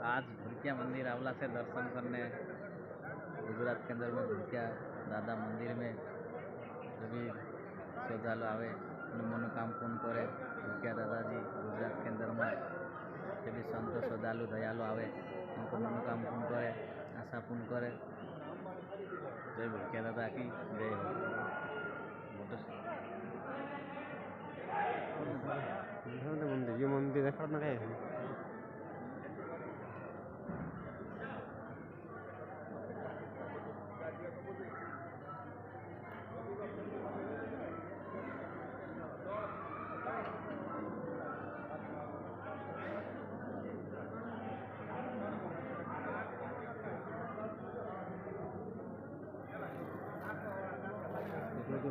आज भूरकिया मंदिर आवला से दर्शन करने गुजरात के अंदर में भूरकिया दादा मंदिर में जो भी श्रद्धालु आवे मनोकाम पूर्ण करे। भूरकिया दादाजी गुजरात के अंदर में जो भी संत श्रद्धालु दयालु आवे उनको मनोकाम पूर्ण करे, आशा पूर्ण करे। जय भूरकिया दादा की जय हो। मंदिर ये मंदिर देखा ना है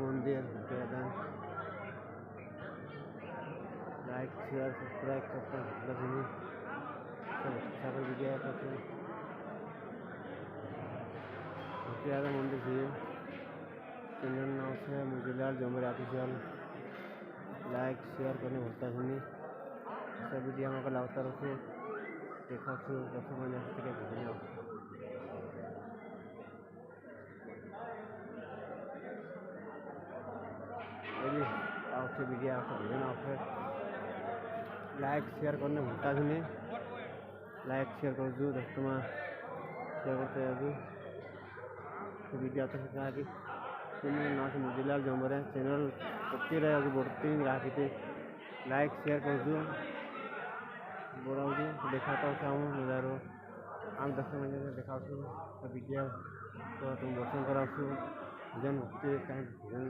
मंदिर लाइक शेयर सब्सक्राइब करते हैं सब वीडियो मंदिर से चैनल नाम से मुझे जमर ऑफिशियल लाइक शेयर करने भूलता नहीं। सब वीडियो में लाता रखो देखा वीडियो लाइक शेयर करने भूलता नहीं। लाइक शेयर कर दो दोस्तों में शेयर करते वीडियो आता है कि चैनल ना से मुझेलाल जमर है चैनल बढ़ती रहे अभी बढ़ती रखी थी। लाइक शेयर कर दो बड़ा देखाता हूँ नजारो आम दर्शन में देखा वीडियो तो तुम दर्शन करा भजन भक्ति कहीं भजन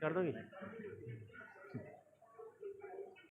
कर दोगी।